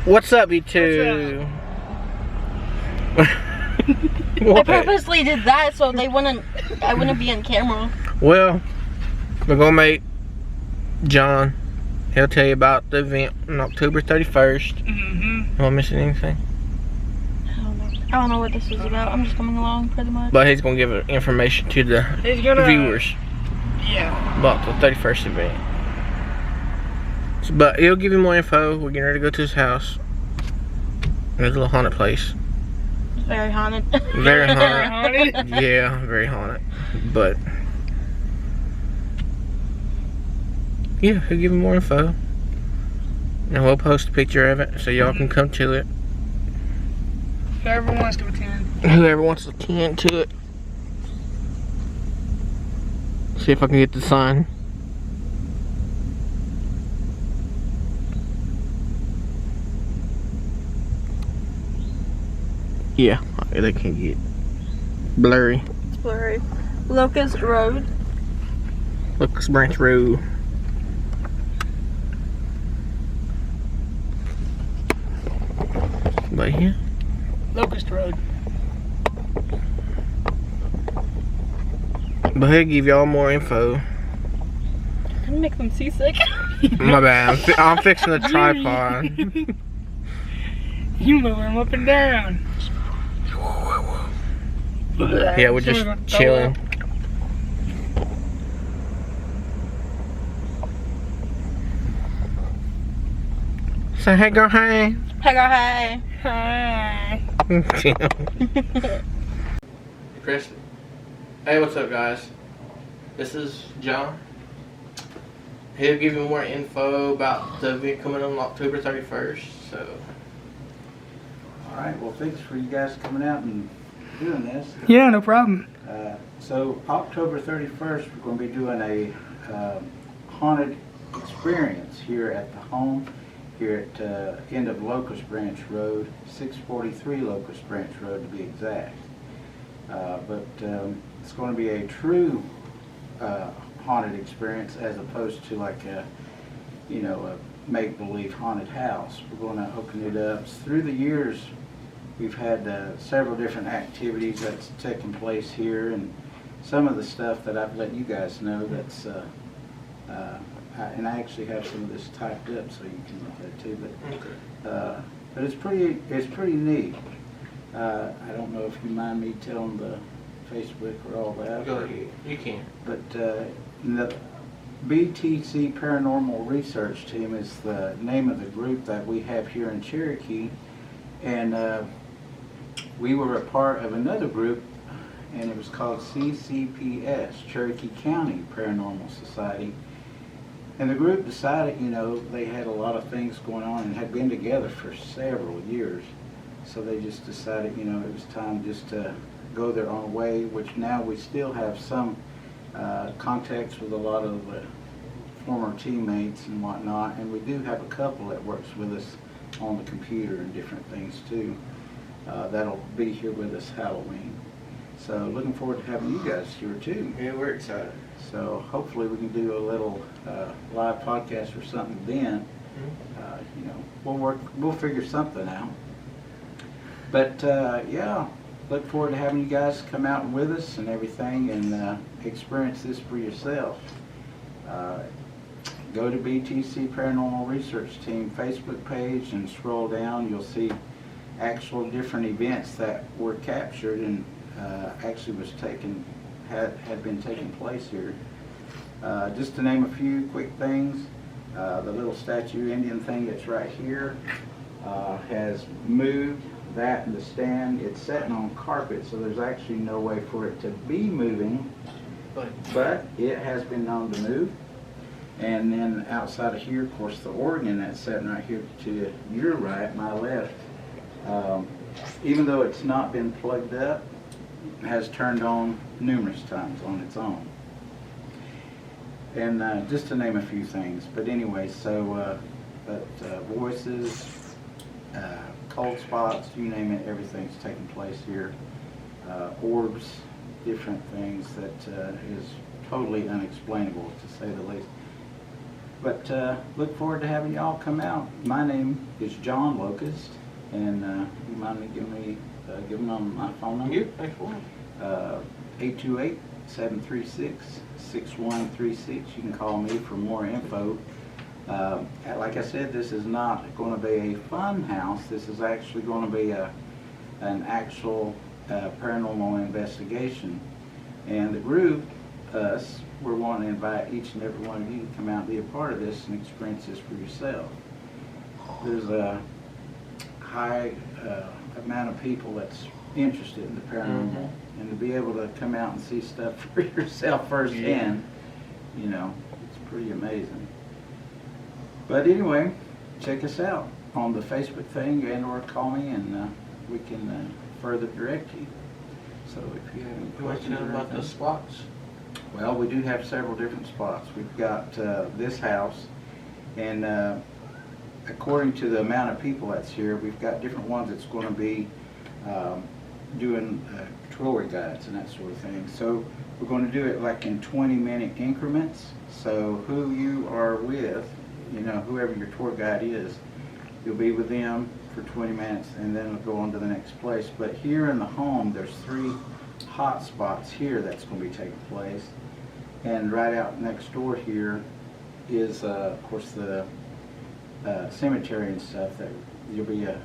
What's up, you two? I purposely did that so I wouldn't be on camera. Well, we're gonna make John. He'll tell you about the event on October 31st. Am I missing anything? I don't know what this is about. I'm just coming along pretty much. But he's gonna give information to the viewers. Yeah. About the 31st event. But he'll give you more info. We're getting ready to go to his house. There's a little haunted place. Very haunted. Very haunted. Yeah, very haunted. But yeah, he'll give you more info. And we'll post a picture of it so y'all can come to it. Whoever wants to attend. Whoever wants to attend to it. See if I can get the sign. Yeah, they can get blurry. It's blurry. Locust Road. Locust Branch Road. Right here. Locust Road. But he'll give y'all more info. Gonna make them seasick. My bad. I'm fixing the tripod. You move them up and down. Yeah, we're just chilling. Say hey, girl, hey. Hey, girl, hey. Hi. Chris. Hey, what's up, guys? This is John. He'll give you more info about the event coming on October 31st. So. Alright, well thanks for you guys coming out and doing this. Yeah, no problem. So October 31st we're going to be doing a haunted experience here at the home, here at end of Locust Branch Road, 643 Locust Branch Road to be exact. But it's going to be a true haunted experience as opposed to like a, you know, a make-believe haunted house. We're going to open it up. Through the years we've had several different activities that's taken place here, and some of the stuff that I've let you guys know that's and I actually have some of this typed up so you can look at it too, but it's pretty neat. I don't know if you mind me telling the Facebook or all that. Go ahead, you can. But the BTC Paranormal Research Team is the name of the group that we have here in Cherokee, and we were a part of another group, and it was called CCPS, Cherokee County Paranormal Society. And the group decided, you know, they had a lot of things going on and had been together for several years. So they just decided, you know, it was time just to go their own way, which now we still have some contacts with a lot of the former teammates and whatnot. And we do have a couple that works with us on the computer and different things too. That'll be here with us Halloween. So looking forward to having you guys here too. Yeah, we're excited. So hopefully we can do a little live podcast or something then. You know, we'll figure something out. But yeah, look forward to having you guys come out with us and everything and experience this for yourself. Go to BTC Paranormal Research Team Facebook page and scroll down. You'll see actual different events that were captured and actually had been taking place here. Just to name a few quick things, the little statue Indian thing that's right here has moved. That and the stand, it's sitting on carpet, so there's actually no way for it to be moving, but it has been known to move. And then outside of here, of course, the organ that's sitting right here to your right, my left, even though it's not been plugged up, has turned on numerous times on its own. And just to name a few things, but anyway, so voices, cold spots, you name it, everything's taking place here. Orbs, different things that is totally unexplainable, to say the least. But look forward to having y'all come out. My name is John Locust, and you mind me giving them my phone number? Yeah, thanks for it. 828-736-6136. You can call me for more info. Like I said, this is not going to be a fun house. This is actually going to be an actual paranormal investigation. And the group, us, we're wanting to invite each and every one of you to come out and be a part of this and experience this for yourself. There's a high amount of people that's interested in the paranormal, and to be able to come out and see stuff for yourself firsthand, you know, it's pretty amazing. But anyway, check us out on the Facebook thing, and/or call me, and we can further direct you. So if you have any questions about the spots? Well, we do have several different spots. We've got this house, and according to the amount of people that's here, we've got different ones that's going to be doing tour guides and that sort of thing. So we're going to do it like in 20-minute increments. So who you are with, you know, whoever your tour guide is, you'll be with them for 20 minutes, and then we'll go on to the next place. But here in the home, there's 3 hot spots here that's going to be taking place. And right out next door here is, of course, the cemetery and stuff. That there'll be a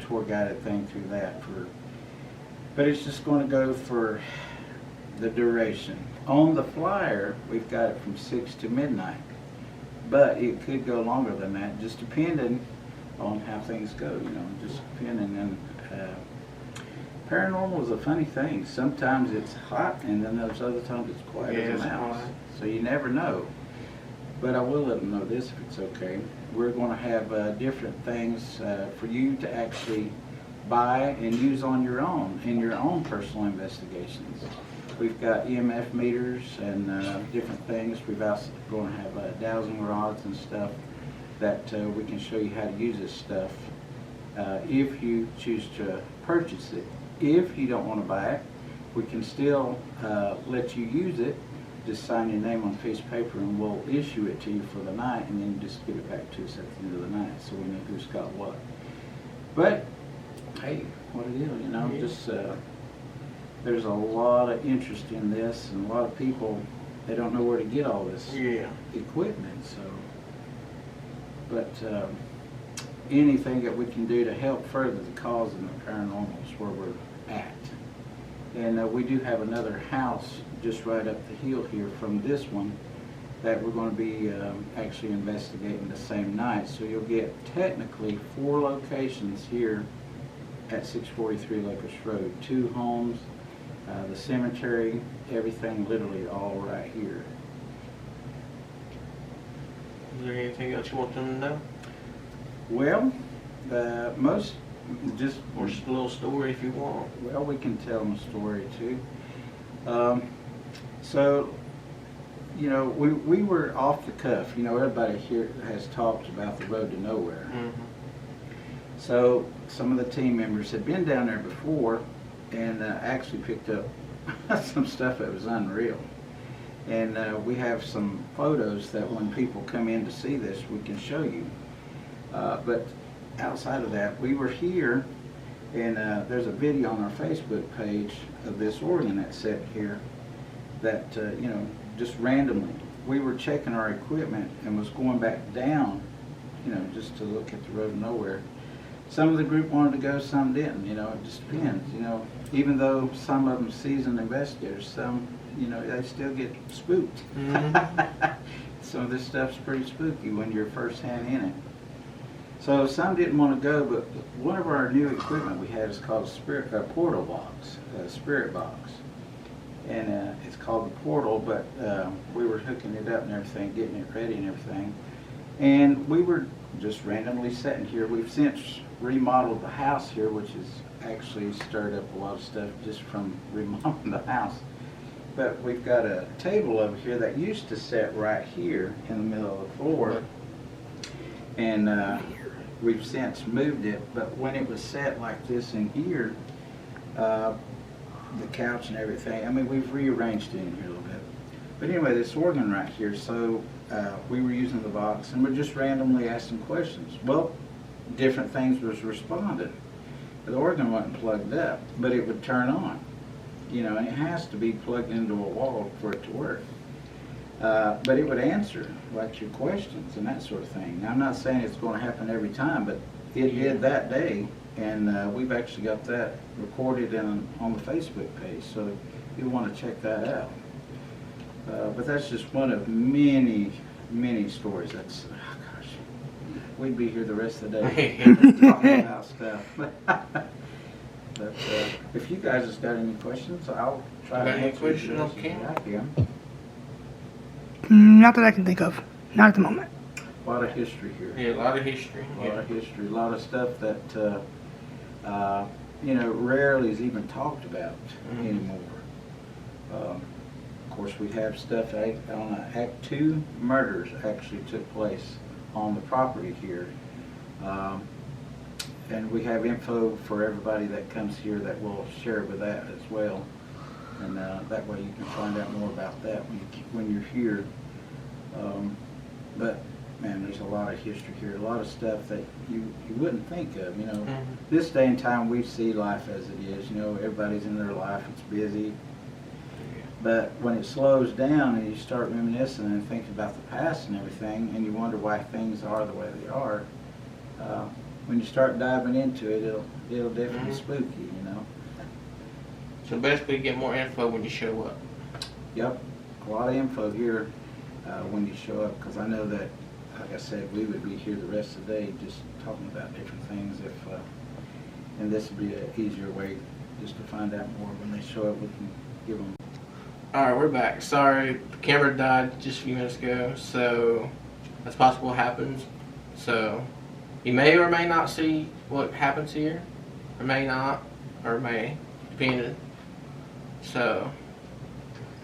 tour guided thing through that. But it's just going to go for the duration. On the flyer, we've got it from 6 to midnight. But it could go longer than that, just depending on how things go, you know, just depending. And paranormal is a funny thing. Sometimes it's hot, and then there's other times it's quiet as a mouse. So you never know. But I will let them know this, if it's okay. We're going to have different things for you to actually buy and use on your own, in your own personal investigations. We've got EMF meters and different things. We've also going to have dowsing rods and stuff that we can show you how to use this stuff if you choose to purchase it. If you don't want to buy it, we can still let you use it. Just sign your name on a piece of paper, and we'll issue it to you for the night, and then just give it back to us at the end of the night, so we know who's got what. But hey, what a deal, you know. Just there's a lot of interest in this, and a lot of people, they don't know where to get all this equipment. So, but anything that we can do to help further the cause of the paranormal is where we're at. And we do have another house just right up the hill here from this one that we're going to be actually investigating the same night. So you'll get technically 4 locations here at 643 Locust Road. 2 homes, the cemetery, everything literally all right here. Is there anything else you want them to know? Well, most just... Or just a little story if you want. Well, we can tell them a story too. So, you know, we were off the cuff. You know, everybody here has talked about the road to nowhere. So some of the team members had been down there before and actually picked up some stuff that was unreal. And we have some photos that when people come in to see this, we can show you. But outside of that, we were here, and there's a video on our Facebook page of this organ that's set here that, you know, just randomly, we were checking our equipment and was going back down, you know, just to look at the road of nowhere. Some of the group wanted to go, some didn't, you know, it just depends, you know. Even though some of them seasoned investigators, some, you know, they still get spooked. Some of this stuff's pretty spooky when you're firsthand in it. So some didn't want to go, but one of our new equipment we had is called a portal box, a spirit box. And it's called the portal, but we were hooking it up and everything, getting it ready and everything. And we were just randomly sitting here. We've since remodeled the house here, which has actually stirred up a lot of stuff just from remodeling the house. But we've got a table over here that used to sit right here in the middle of the floor. And we've since moved it, but when it was set like this in here, the couch and everything, I mean, we've rearranged it in here a little bit. But anyway, this organ right here, so we were using the box and we just randomly asking questions. Well, different things was responded. The organ wasn't plugged up, but it would turn on. You know, and it has to be plugged into a wall for it to work. But it would answer like your questions and that sort of thing. Now, I'm not saying it's going to happen every time, but it did that day, and we've actually got that recorded on the Facebook page, so you'll want to check that out. But that's just one of many, many stories. That's, oh gosh, we'd be here the rest of the day talking about stuff. But if you guys have got any questions, I'll try to answer any questions, okay? I can. Not that I can think of. Not at the moment. A lot of history here. Yeah, a lot of history. A lot of history. A lot of stuff that, you know, rarely is even talked about anymore. Of course, we have stuff on Act 2 murders actually took place on the property here. And we have info for everybody that comes here that will share with that as well. And that way you can find out more about that when you're here. But man, there's a lot of history here, a lot of stuff that you wouldn't think of. You know, this day and time we see life as it is. You know, everybody's in their life; it's busy. But when it slows down and you start reminiscing and thinking about the past and everything, and you wonder why things are the way they are, when you start diving into it, it'll definitely spook you. You know. So basically, get more info when you show up. Yep, a lot of info here when you show up, because I know that, like I said, we would be here the rest of the day just talking about different things. And this would be an easier way just to find out more. When they show up, we can give them. All right, we're back. Sorry, the camera died just a few minutes ago, so that's possible happens. So you may or may not see what happens here, or may not, or may, depending. So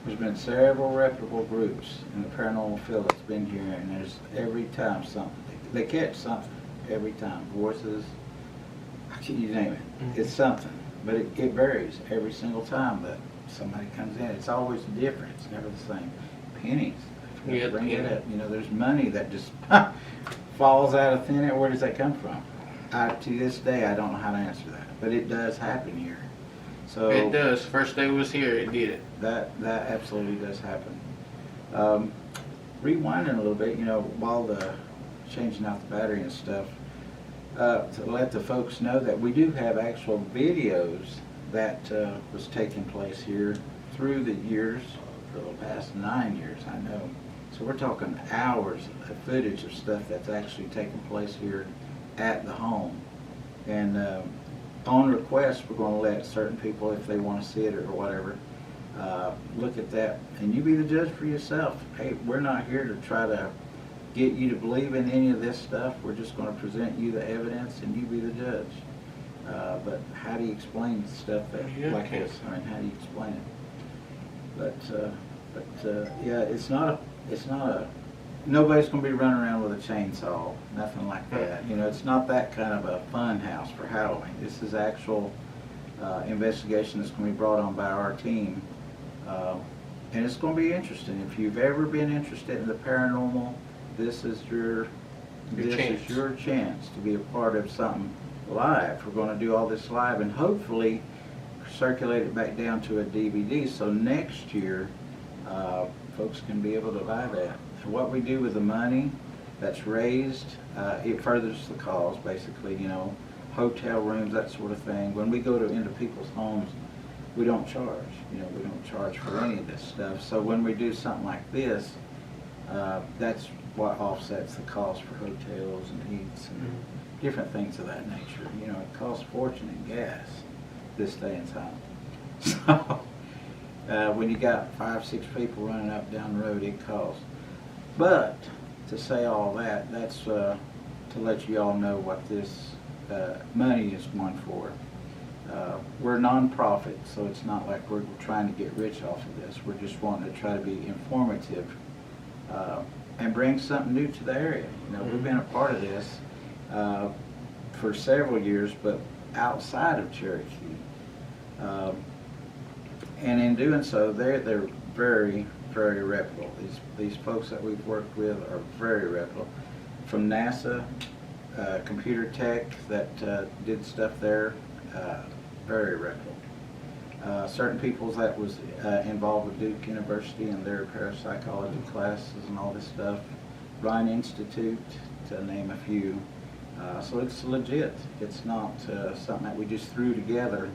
there's been several reputable groups in the paranormal field that's been here, and there's every time something. They catch something every time. Voices, you name it. It's something. But it varies every single time that somebody comes in. It's always different. It's never the same. Pennies. Bring it up. You know, there's money that just falls out of thin air. Where does that come from? To this day, I don't know how to answer that. But it does happen here. So it does. First day was here, it did it. That absolutely does happen. Rewinding a little bit, you know, while changing out the battery and stuff, to let the folks know that we do have actual videos that was taking place here through the years, for the past 9 years, I know. So we're talking hours of footage of stuff that's actually taking place here at the home. And on request, we're going to let certain people, if they want to see it or whatever, look at that. And you be the judge for yourself. Hey, we're not here to try to get you to believe in any of this stuff. We're just going to present you the evidence and you be the judge. But how do you explain stuff like this? I mean, how do you explain it? But yeah, it's not a, nobody's going to be running around with a chainsaw, nothing like that. You know, it's not that kind of a fun house for Halloween. This is actual investigation that's going to be brought on by our team. And it's going to be interesting. If you've ever been interested in the paranormal, this is your chance to be a part of something live. We're going to do all this live and hopefully circulate it back down to a DVD, so next year folks can be able to buy that. And what we do with the money that's raised, it furthers the cause, basically, you know, hotel rooms, that sort of thing. When we go into people's homes, we don't charge. You know, we don't charge for any of this stuff. So when we do something like this, that's what offsets the cost for hotels and heats and different things of that nature. You know, it costs a fortune in gas this day and time. So when you got 5, 6 people running up down the road, it costs. But to say all that, that's to let you all know what this money is going for. We're a non-profit, so it's not like we're trying to get rich off of this. We're just wanting to try to be informative and bring something new to the area. You know, we've been a part of this for several years, but outside of Cherokee. And in doing so, they're very, very reputable. These folks that we've worked with are very reputable. From NASA, computer tech that did stuff there, very reputable. Certain people that was involved with Duke University and their parapsychology classes and all this stuff, Ryan Institute, to name a few. So it's legit. It's not something that we just threw together.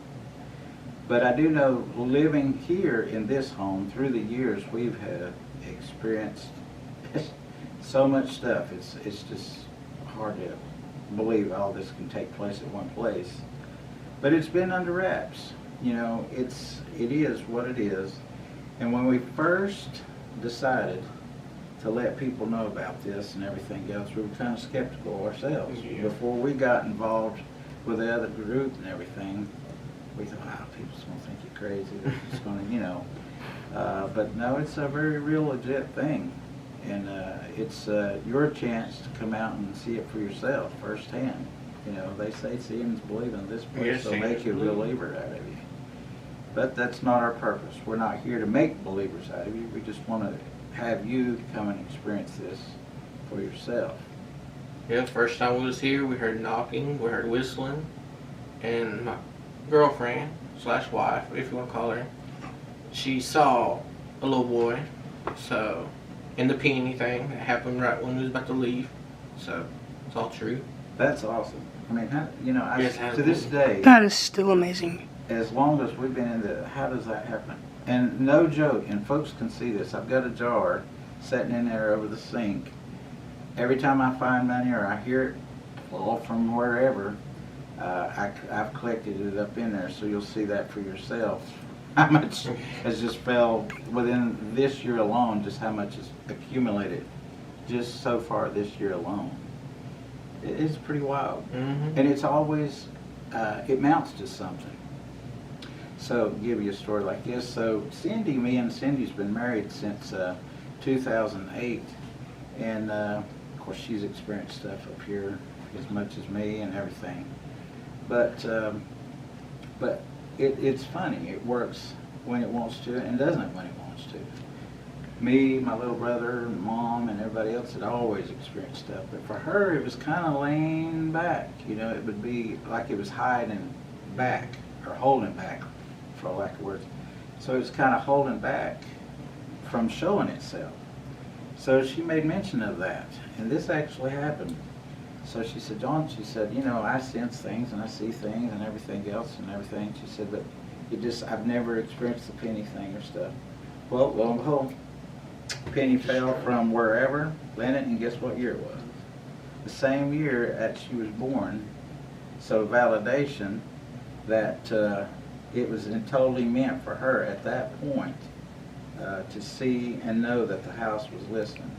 But I do know, living here in this home, through the years, we've had experienced so much stuff. It's just hard to believe all this can take place at one place. But it's been under wraps. You know, it is what it is. And when we first decided to let people know about this and everything else, we were kind of skeptical ourselves. Yeah. Before we got involved with the other group and everything, we thought, wow, people's going to think you're crazy. They're just going to, you know. But no, it's a very real legit thing. And it's your chance to come out and see it for yourself firsthand. You know, they say seeing is believing. This place will make you a believer out of you. But that's not our purpose. We're not here to make believers out of you. We just want to have you come and experience this for yourself. Yeah, first time we was here, we heard knocking, we heard whistling, and my girlfriend / wife, if you want to call her, she saw a little boy. So, and the peony thing that happened right when we was about to leave. So, it's all true. That's awesome. I mean, how, you know, Yes, to this day, That is still amazing. as long as we've been in the, how does that happen? And no joke, and folks can see this, I've got a jar sitting in there over the sink. Every time I find money or I hear it fall from wherever, I've collected it up in there, so you'll see that for yourself. How much has just fell within this year alone, just how much has accumulated just so far this year alone. It's pretty wild. Mm-hmm. And it's always, it mounts to something. So, give you a story like this. So, me and Cindy's been married since 2008. And, of course, she's experienced stuff up here as much as me and everything. But it's funny. It works when it wants to and doesn't when it wants to. Me, my little brother, and Mom, and everybody else had always experienced stuff. But for her, it was kind of laying back. You know, it would be like it was hiding back or holding back, for lack of words. So it was kind of holding back from showing itself. So she made mention of that, and this actually happened. So she said, John, she said, you know, I sense things and I see things and everything else and everything. She said, but I've never experienced the penny thing or stuff. Well, lo and behold, penny fell from wherever, landed, and guess what year it was? The same year that she was born. So validation that it was totally meant for her at that point to see and know that the house was listening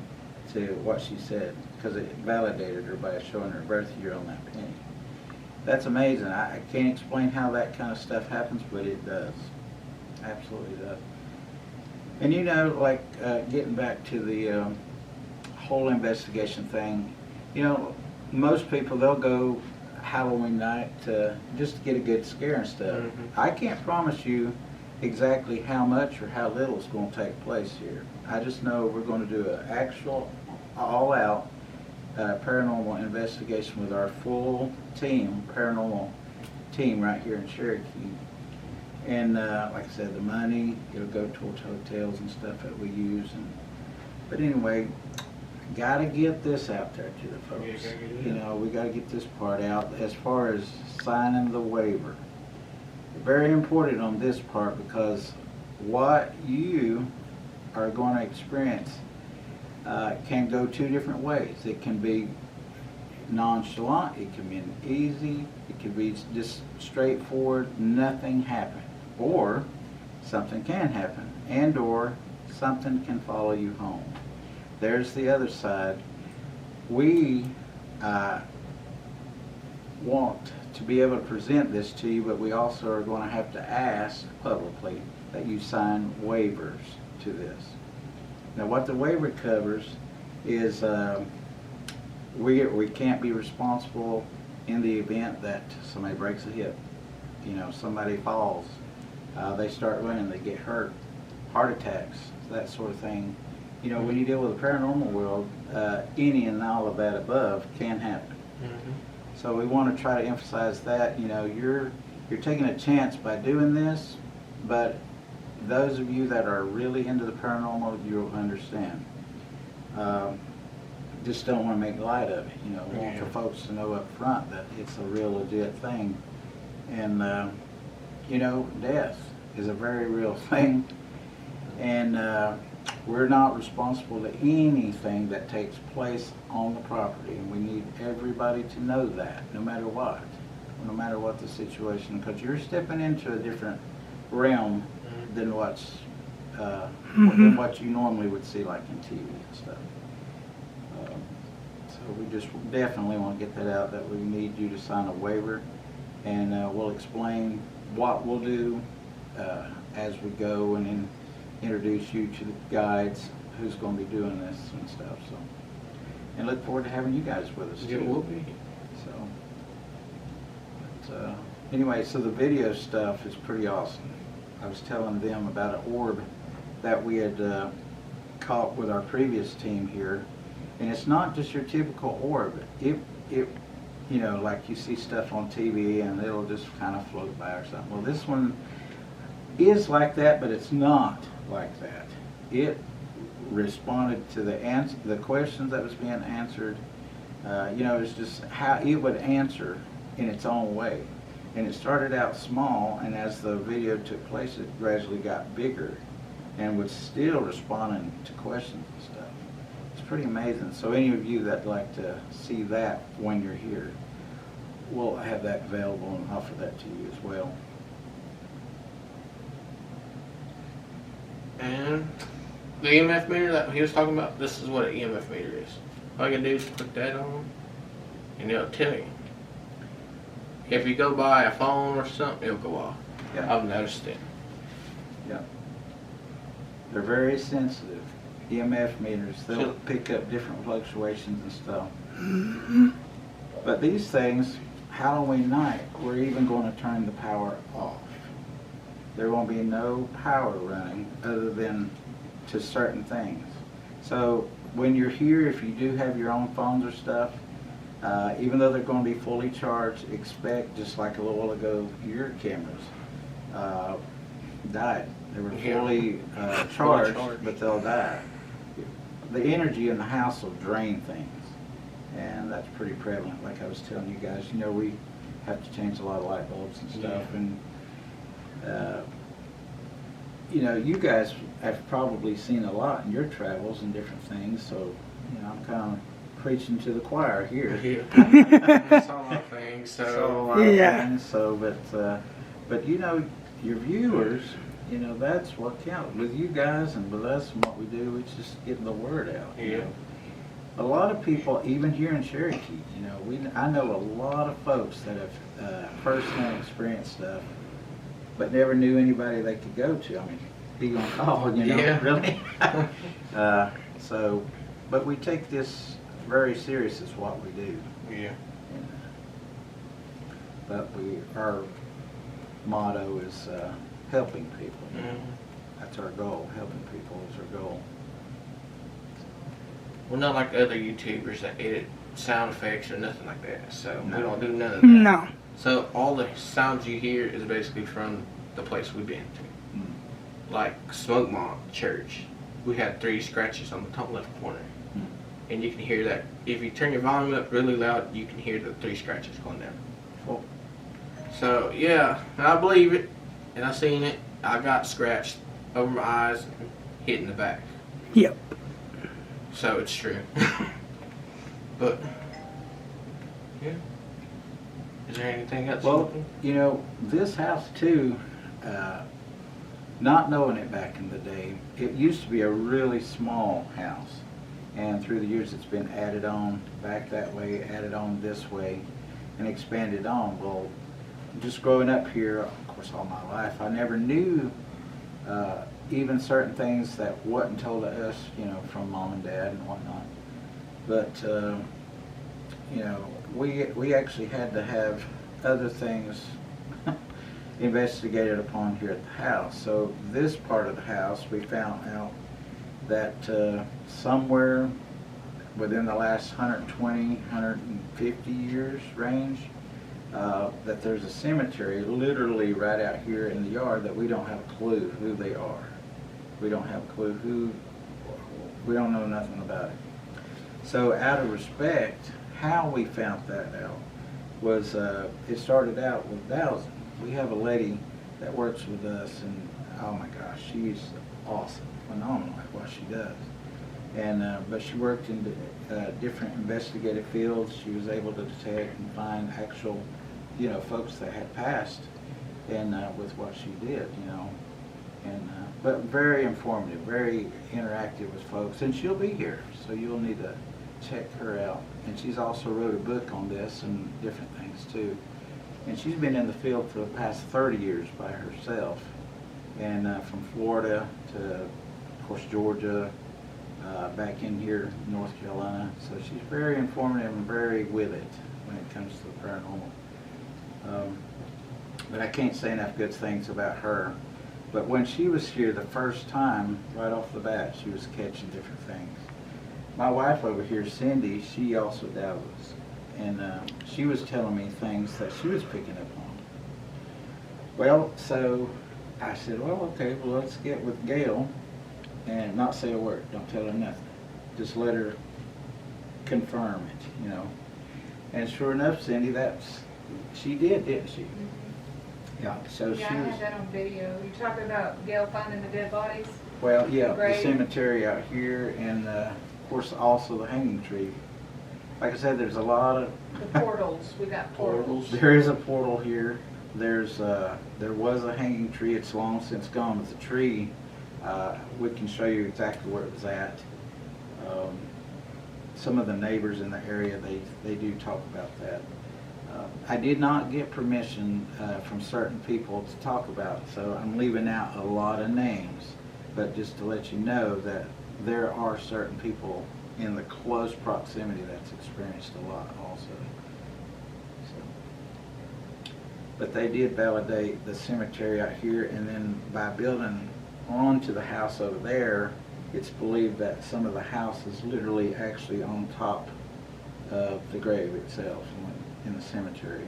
to what she said, because it validated her by showing her birth year on that penny. That's amazing. I can't explain how that kind of stuff happens, but it does. Absolutely does. And you know, like getting back to the whole investigation thing, you know, most people, they'll go Halloween night just to get a good scare and stuff. Mm-hmm. I can't promise you exactly how much or how little is going to take place here. I just know we're going to do an actual, all-out paranormal investigation with our full team, paranormal team right here in Cherokee. And like I said, the money, it'll go towards hotels and stuff that we use. But anyway, got to get this out there to the folks. Yeah, you know, we got to get this part out as far as signing the waiver. Very important on this part, because what you are going to experience can go two different ways. It can be nonchalant, it can be easy, it can be just straightforward, nothing happened. Or something can happen, and or something can follow you home. There's the other side. We want to be able to present this to you, but we also are going to have to ask publicly that you sign waivers to this. Now, what the waiver covers is we can't be responsible in the event that somebody breaks a hip. You know, somebody falls, they start running, they get hurt, heart attacks, that sort of thing. You know, when you deal with the paranormal world, any and all of that above can happen. Mm-hmm. So we want to try to emphasize that, you know, you're taking a chance by doing this, but those of you that are really into the paranormal, you'll understand. Just don't want to make light of it, you know. Want for folks to know up front that it's a real legit thing. And, you know, death is a very real thing. And we're not responsible to anything that takes place on the property. And we need everybody to know that, no matter what the situation, because you're stepping into a different realm than than what you normally would see, like in TV and stuff. So we just definitely want to get that out, that we need you to sign a waiver, and we'll explain what we'll do as we go, and then introduce you to the guides who's going to be doing this and stuff. So, and look forward to having you guys with us too. It will be. So, but, anyway, so the video stuff is pretty awesome. I was telling them about an orb that we had caught with our previous team here, and it's not just your typical orb. It you know, like you see stuff on TV and it'll just kind of float by or something. Well, this one is like that, but it's not like that. It responded to the questions that was being answered. You know, it's just how it would answer in its own way. And it started out small, and as the video took place, it gradually got bigger and was still responding to questions and stuff. It's pretty amazing. So any of you that like to see that when you're here, we'll have that available and offer that to you as well. And the EMF meter that he was talking about, this is what an EMF meter is. All you can do is put that on, and it'll tell you. If you go by a phone or something, it'll go off. Yeah. I've noticed it. Yeah. They're very sensitive. EMF meters, they'll pick up different fluctuations and stuff. But these things, Halloween night, we're even going to turn the power off. There won't be no power running other than to certain things. So when you're here, if you do have your own phones or stuff, even though they're going to be fully charged, expect, just like a little while ago, your cameras died. They were fully charged, but they'll die. The energy in the house will drain things, and that's pretty prevalent. Like I was telling you guys, you know, we have to change a lot of light bulbs and stuff, and you know, you guys have probably seen a lot in your travels and different things, so you know, I'm kind of preaching to the choir here. Yeah. Saw a lot of things. So things, but you know, your viewers, you know, that's what counts. With you guys and with us and what we do, it's just getting the word out. You know? A lot of people, even here in Cherokee, you know, I know a lot of folks that have first-hand experienced stuff, but never knew anybody they could go to. I mean, be on call, you know, really. So, but we take this very serious is what we do. Yeah. But our motto is helping people. Mm-hmm. That's our goal. Helping people is our goal. We're not like other YouTubers that edit sound effects or nothing like that. So we don't do none of that. No. So all the sounds you hear is basically from the place we've been to. Like Smoke Mont Church, we had 3 scratches on the top left corner. And you can hear that. If you turn your volume up really loud, you can hear the 3 scratches going down. Cool. So yeah, I believe it, and I seen it. I got scratched over my eyes and hit in the back. Yep. So it's true. But yeah. Is there anything else? Well, you know, this house too, not knowing it back in the day, it used to be a really small house. And through the years it's been added on back that way, added on this way, and expanded on. Well, just growing up here, of course, all my life, I never knew even certain things that wasn't told to us, you know, from mom and dad and whatnot. But, you know, we actually had to have other things investigated upon here at the house. So this part of the house, we found out that somewhere within the last 120, 150 years range, that there's a cemetery literally right out here in the yard that we don't have a clue who they are. We don't have a clue who, we don't know nothing about it. So out of respect, how we found that out was, it started out with dowsing. We have a lady that works with us, and oh my gosh, she's awesome, phenomenal at what she does. And but she worked in different investigative fields. She was able to detect and find actual, you know, folks that had passed, and with what she did, you know, and but very informative, very interactive with folks. And she'll be here, so you'll need to check her out. And she's also wrote a book on this and different things too. And she's been in the field for the past 30 years by herself, and from Florida to, of course, Georgia, back in here, North Carolina. So she's very informative and very with it when it comes to the paranormal. But I can't say enough good things about her. But when she was here the first time, right off the bat, she was catching different things. My wife over here, Cindy, she also dabbles. And she was telling me things that she was picking up on. Well, so I said, well, okay, well, let's get with Gail and not say a word. Don't tell her nothing. Just let her confirm it, you know. And sure enough, Cindy, she did, didn't she? Mm-hmm. Yeah, so Yeah, I she was, had that on video. You talking about Gail finding the dead bodies? well, yeah, the grave? cemetery out here, and of course also the hanging tree. Like I said, there's a lot of The portals, we got portals. there is a portal here. There was a hanging tree. It's long since gone, but the tree, we can show you exactly where it was at. Some of the neighbors in the area, they do talk about that. I did not get permission from certain people to talk about it, so I'm leaving out a lot of names. But just to let you know that there are certain people in the close proximity that's experienced a lot also. So, but they did validate the cemetery out here, and then by building onto the house over there, it's believed that some of the house is literally actually on top of the grave itself in the cemetery.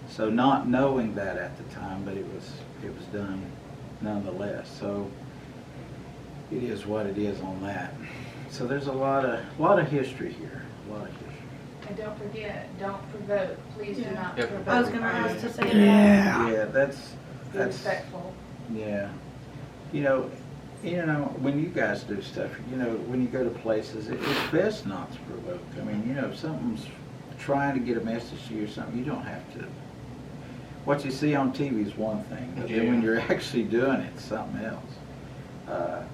So not knowing that at the time, but it was done nonetheless. So it is what it is on that. So there's a lot of history here, a lot of history. And don't forget, don't provoke. Please do not Yep. provoke. I was gonna ask to say that. Yeah. Yeah, that's Be respectful. yeah. You know, when you guys do stuff, you know, when you go to places, it's best not to provoke. I mean, you know, if something's trying to get a message to you or something, you don't have to. What you see on TV is one thing, but then when you're actually doing it, it's something else.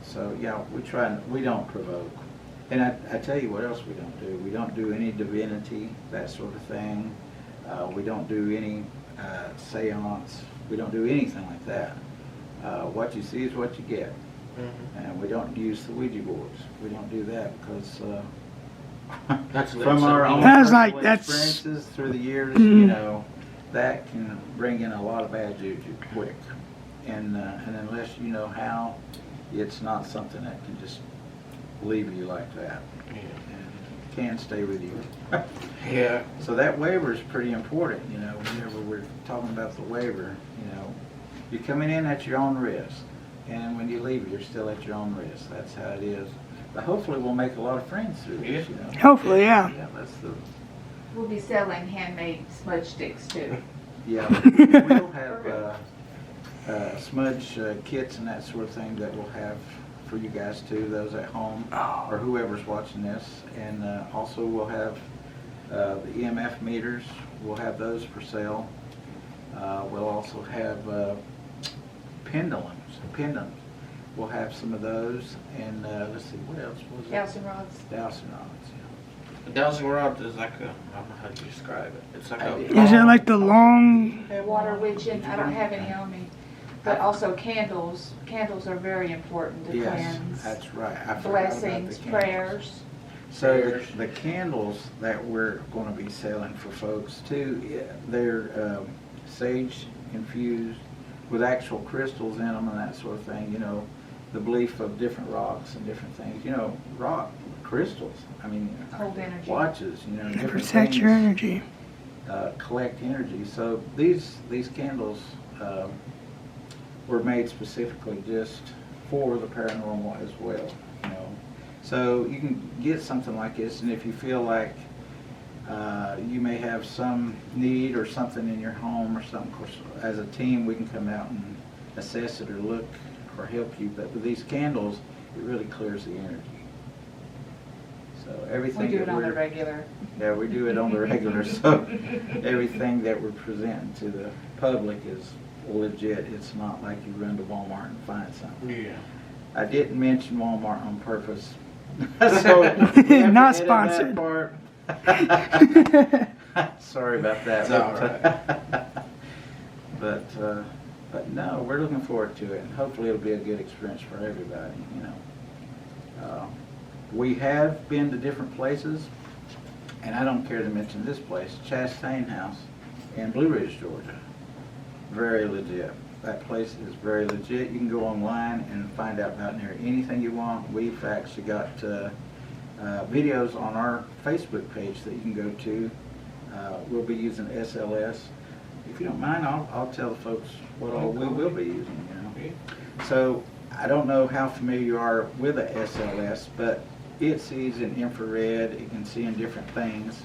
So yeah, we don't provoke. And I tell you what else we don't do. We don't do any divinity, that sort of thing. We don't do any seance. We don't do anything like that. What you see is what you get. Mm-hmm. And we don't use the Ouija boards. We don't do that because That's from our own That's personal like- that's- experiences through the years, you know, that can bring in a lot of bad juju quick. And unless you know how, it's not something that can just leave you like that. Yeah. And it can stay with you. Yeah. So that waiver is pretty important, you know, whenever we're talking about the waiver, you know. You're coming in at your own risk, and when you leave, you're still at your own risk. That's how it is. But hopefully we'll make a lot of friends through this, you know. Hopefully, yeah. Yeah, that's the, We'll be selling handmade smudge sticks too. yeah, we'll have smudge kits and that sort of thing that we'll have for you guys too, those at home, or whoever's watching this. And also we'll have the EMF meters. We'll have those for sale. We'll also have pendants. We'll have some of those. And let's see, what else was it? Dowsing rods. Dowsing rods, yeah. The dowsing rod is like a, I don't know how to describe it. It's like a. Is it like the long? Water witching. I don't have any on me. But also candles. Candles are very important to Yes, cleanse. that's right. I forgot about the Blessings, candles. prayers. So the candles that we're going to be selling for folks too, they're sage infused with actual crystals in them and that sort of thing. You know, the belief of different rocks and different things. You know, rock crystals. I mean, Hold energy. watches. You know, different Protect things, your energy. collect energy. So these candles were made specifically just for the paranormal as well. You know, so you can get something like this, and if you feel like you may have some need or something in your home or something, of course, as a team we can come out and assess it or look or help you. But with these candles, it really clears the energy. So everything We do that it on the we're- regular. Yeah, we do it on the regular. So everything that we're presenting to the public is legit. It's not like you run to Walmart and find something. Yeah. I didn't mention Walmart on purpose. So we have to Not edit sponsored. that part. Sorry about that. It's all right. But no, we're looking forward to it, and hopefully it'll be a good experience for everybody. You know, we have been to different places, and I don't care to mention this place, Chastain House in Blue Ridge, Georgia. Very legit. That place is very legit. You can go online and find out about near anything you want. We've actually got videos on our Facebook page that you can go to. We'll be using SLS. If you don't mind, I'll tell the folks what all we will be using. You know. So I don't know how familiar you are with a SLS, but it sees in infrared. It can see in different things,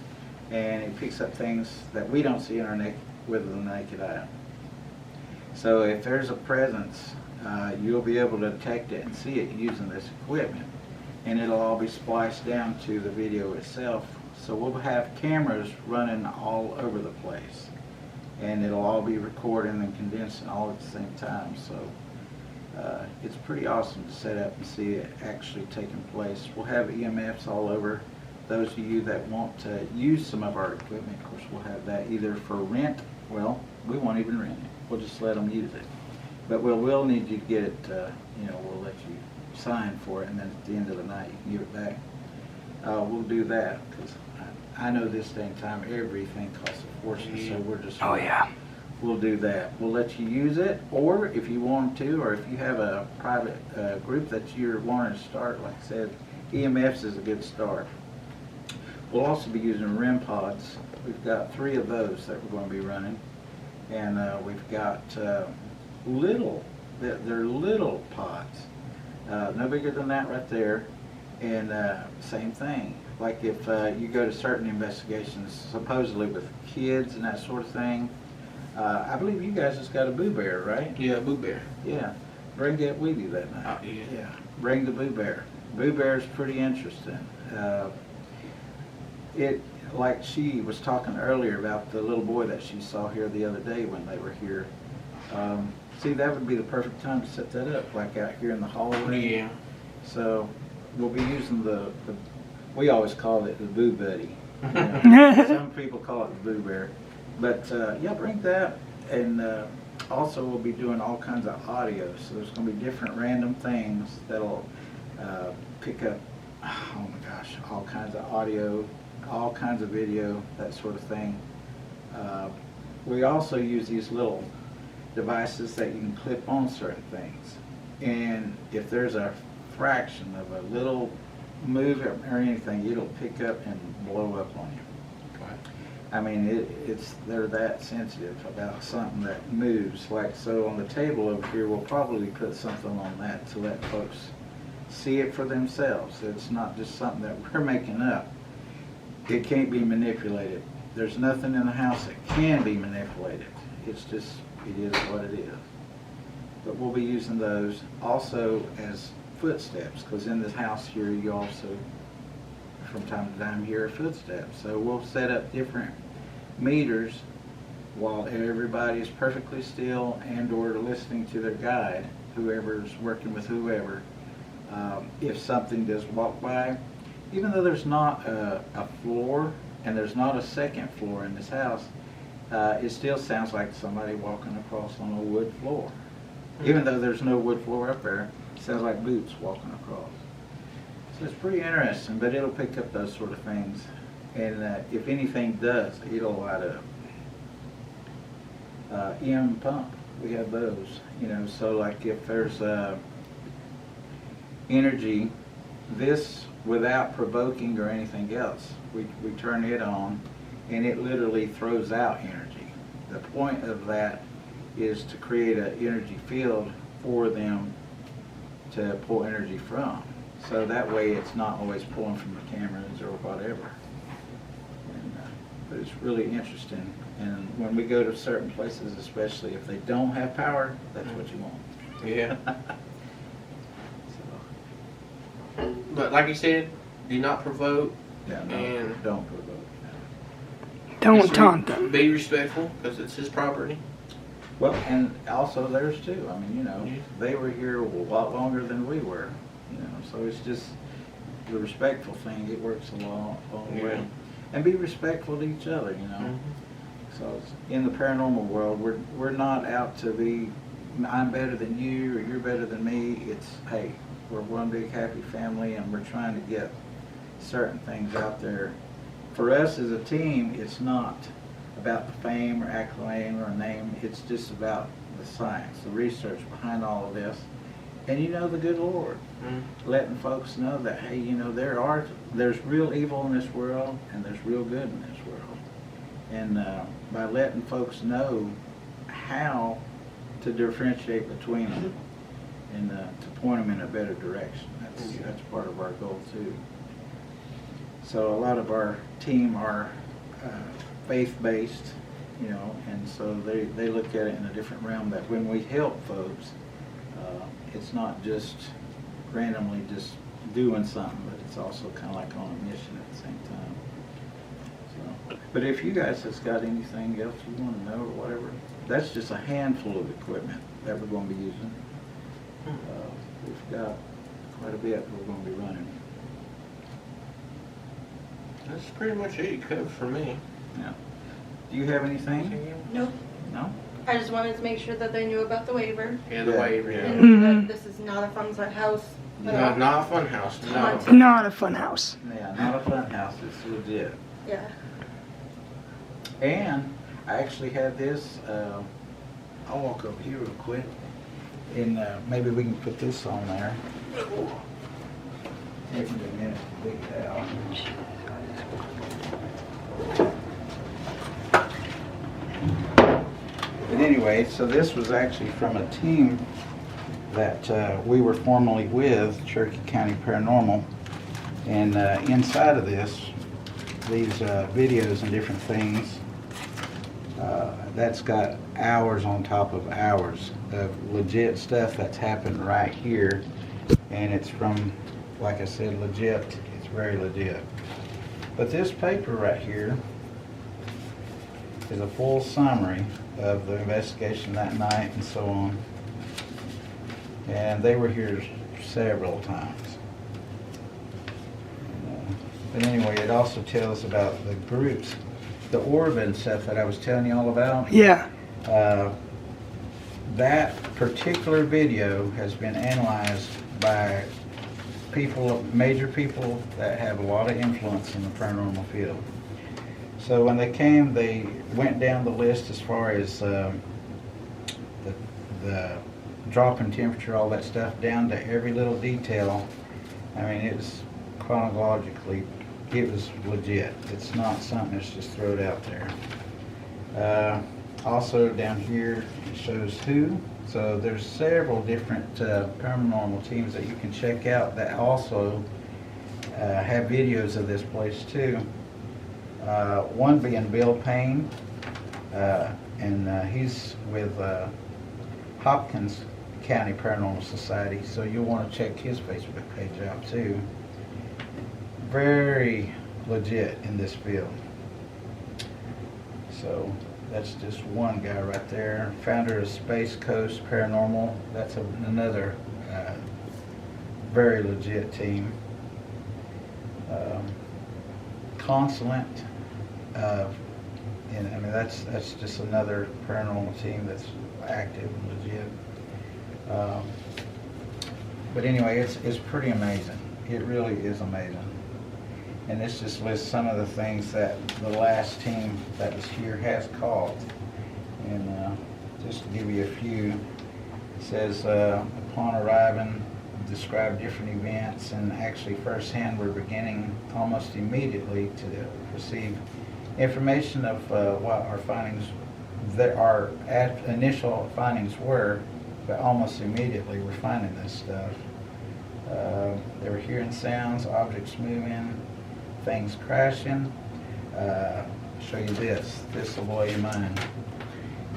and it picks up things that we don't see in our with the naked eye. So if there's a presence, you'll be able to detect it and see it using this equipment, and it'll all be spliced down to the video itself. So we'll have cameras running all over the place, and it'll all be recording and condensing all at the same time. So it's pretty awesome to set up and see it actually taking place. We'll have EMFs all over. Those of you that want to use some of our equipment, of course, we'll have that either for rent. Well, we won't even rent it. We'll just let them use it. But we'll need you to get it, you know, we'll let you sign for it, and then at the end of the night you can give it back. We'll do that, because I know this day and time everything costs a fortune, so we're just... Oh, yeah. We'll do that. We'll let you use it, or if you want to, or if you have a private group that you're wanting to start, like I said, EMFs is a good start. We'll also be using REM pods. We've got 3 of those that we're going to be running. And we've got they're little pods, no bigger than that right there. And same thing, like if you go to certain investigations, supposedly with kids and that sort of thing, I believe you guys just got a Boo Bear, right? Yeah, Boo Bear. Yeah, bring that with you that night. Yeah. Bring the Boo Bear. Boo Bear is pretty interesting. Like she was talking earlier about the little boy that she saw here the other day when they were here. See, that would be the perfect time to set that up, like out here in the hallway. Yeah. So we'll be using we always call it the Boo Buddy. You know? Some people call it the Boo Bear. But yeah, bring that. And also we'll be doing all kinds of audio. So there's going to be different random things that'll pick up, oh my gosh, all kinds of audio, all kinds of video, that sort of thing. We also use these little devices that you can clip on certain things. And if there's a fraction of a little move or anything, it'll pick up and blow up on you. Okay. I mean, they're that sensitive about something that moves. Like, so on the table over here, we'll probably put something on that to let folks see it for themselves. It's not just something that we're making up. It can't be manipulated. There's nothing in the house that can be manipulated. It's just, it is what it is. But we'll be using those also as footsteps, because in this house here you also, from time to time, hear footsteps. So we'll set up different meters while everybody's perfectly still and or listening to their guide, whoever's working with whoever. If something does walk by, even though there's not a floor and there's not a second floor in this house, it still sounds like somebody walking across on a wood floor. Even though there's no wood floor up there, it sounds like boots walking across. So it's pretty interesting, but it'll pick up those sort of things. And if anything does, it'll light EM pump. We have those, you know, so like if there's energy, this without provoking or anything else, we turn it on and it literally throws out energy. The point of that is to create an energy field for them to pull energy from. So that way it's not always pulling from the cameras or whatever. And, but it's really interesting. And when we go to certain places, especially if they don't have power, that's what you want. Yeah. So, But like you said, do not provoke. yeah, no, And- don't provoke. Don't taunt them. Be respectful because it's his property. Well, and also theirs too. I mean, you know, Yeah. they were here a lot longer than we were, you know, so it's just the respectful thing. It works a long Yeah. way. And be respectful to each other, you know. Mm-hmm. So it's, in the paranormal world, we're not out to be, I'm better than you or you're better than me. It's, hey, we're one big happy family and we're trying to get certain things out there. For us as a team, it's not about the fame or acclaim or name. It's just about the science, the research behind all of this. And you know, the good Lord, letting folks know that, hey, you know, there's real evil in this world and there's real good in this world. And by letting folks know how to differentiate between them and to point them in a better direction. That's part of our goal too. So a lot of our team are faith-based, you know, and so they look at it in a different realm, that when we help folks, it's not just randomly just doing something, but it's also kind of like on a mission at the same time. So, but if you guys has got anything else you want to know or whatever, that's just a handful of equipment that we're going to be using. We've got quite a bit we're going to be running. That's pretty much it. You covered for me. Yeah. Do you have anything? Nope. No? I just wanted to make sure that they knew about the waiver. Yeah, the Yeah. waiver. Yeah. And Mhm. that this is not a fun site house. at No, all. not a fun house. No. Not a fun house. Yeah, not a fun house. It's legit. Yeah. And I actually had this, I'll walk over here real quick, and maybe we can put this on there. Take me a minute to dig it out. But anyway, so this was actually from a team that we were formerly with, Cherokee County Paranormal. And inside of this, these videos and different things, that's got hours on top of hours of legit stuff that's happened right here. And it's from, like I said, legit. It's very legit. But this paper right here is a full summary of the investigation that night and so on. And they were here several times. But anyway, it also tells about the groups, the Orban stuff that I was telling you all about. Yeah. That particular video has been analyzed by people, major people that have a lot of influence in the paranormal field. So when they came, they went down the list as far as the drop in temperature, all that stuff, down to every little detail. I mean, it was chronologically, it was legit. It's not something that's just thrown out there. Also down here, it shows who. So there's several different paranormal teams that you can check out that also have videos of this place too. One being Bill Payne, and he's with Hopkins County Paranormal Society, so you'll want to check his Facebook page out too. Very legit in this field. So that's just one guy right there. Founder of Space Coast Paranormal. That's another very legit team. Consulate. And I mean, that's just another paranormal team that's active and legit. But anyway, it's pretty amazing. It really is amazing. And this just lists some of the things that the last team that was here has caught. And just to give you a few, it says, upon arriving, describe different events, and actually firsthand we're beginning almost immediately to receive information of what our findings, that our initial findings were, but almost immediately we're finding this stuff. They were hearing sounds, objects moving, things crashing. Show you this. This will blow your mind.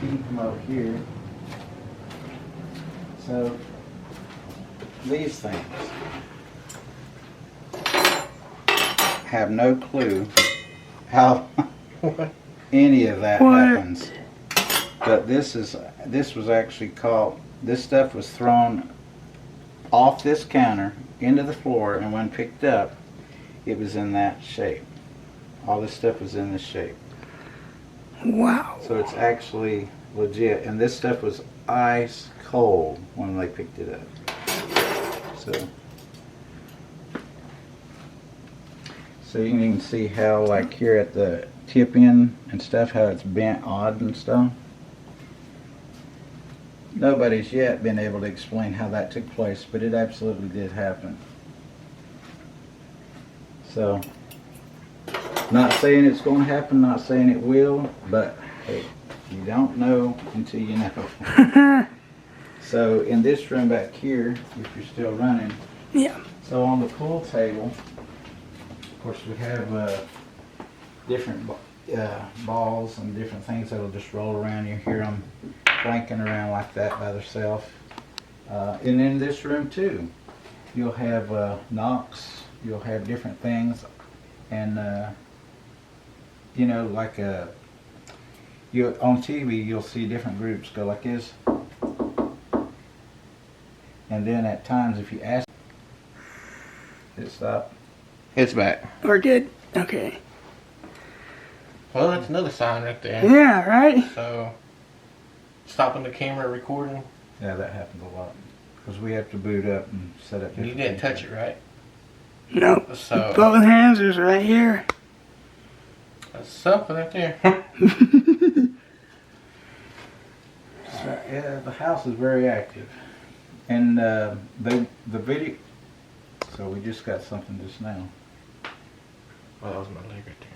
You can come over here. So these things have no clue how any of that happens. But this was actually called, this stuff was thrown off this counter into the floor, and when picked up, it was in that shape. All this stuff was in this shape. Wow. So it's actually legit, and this stuff was ice cold when they picked it up. So you can even see how, like here at the tip end and stuff, how it's bent odd and stuff. Nobody's yet been able to explain how that took place, but it absolutely did happen. So, not saying it's going to happen, not saying it will, but hey, you don't know until you know. So in this room back here, if you're still running, Yeah. so on the pool table, of course we have different balls and different things that'll just roll around. You hear them blanking around like that by themselves. And in this room too, you'll have knocks, you'll have different things, and you know, like on TV you'll see different groups go like this, and then at times if you ask it stop. It's back. We're good? Okay. Well, that's another sign right there. Yeah, right? So, stopping the camera recording. Yeah, that happens a lot because we have to boot up and set up. You didn't touch it, right? No. So, Both hands is right here. that's something right there. So, yeah, the house is very active, and the video. So we just got something just now. Well, that was my leg right there.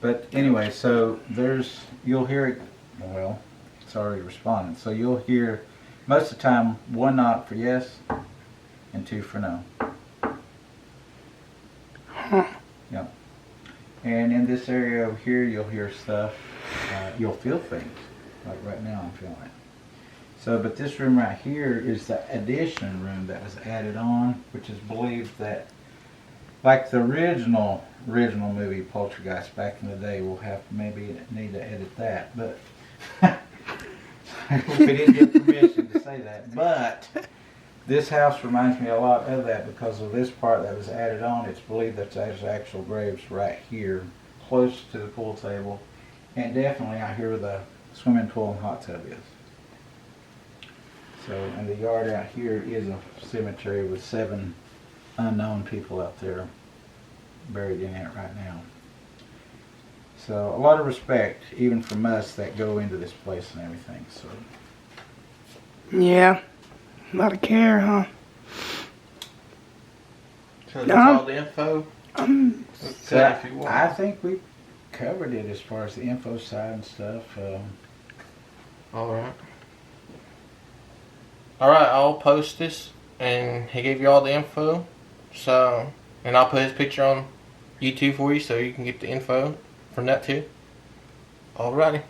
But anyway, so you'll hear it. Well, it's already responding. So you'll hear most of the time 1 knock for yes and 2 for no. Huh. Yeah. And in this area over here, you'll hear stuff. You'll feel things. Like right now, I'm feeling it. So, but this room right here is the addition room that was added on, which is believed that, like the original movie Poltergeist back in the day, we'll have to maybe need to edit that, but we didn't get permission to say that. But this house reminds me a lot of that because of this part that was added on. It's believed that there's actual graves right here, close to the pool table, and definitely out here where the swimming pool and hot tub is. So, and the yard out here is a cemetery with 7 unknown people out there buried in it right now. So, a lot of respect, even from us that go into this place and everything. So, Yeah. A lot of care, huh? So, that's all the info? so If you want. I think we covered it as far as the info side and stuff. Alright. Alright, I'll post this, and he gave you all the info, so, and I'll put his picture on YouTube for you so you can get the info from that too. Alrighty.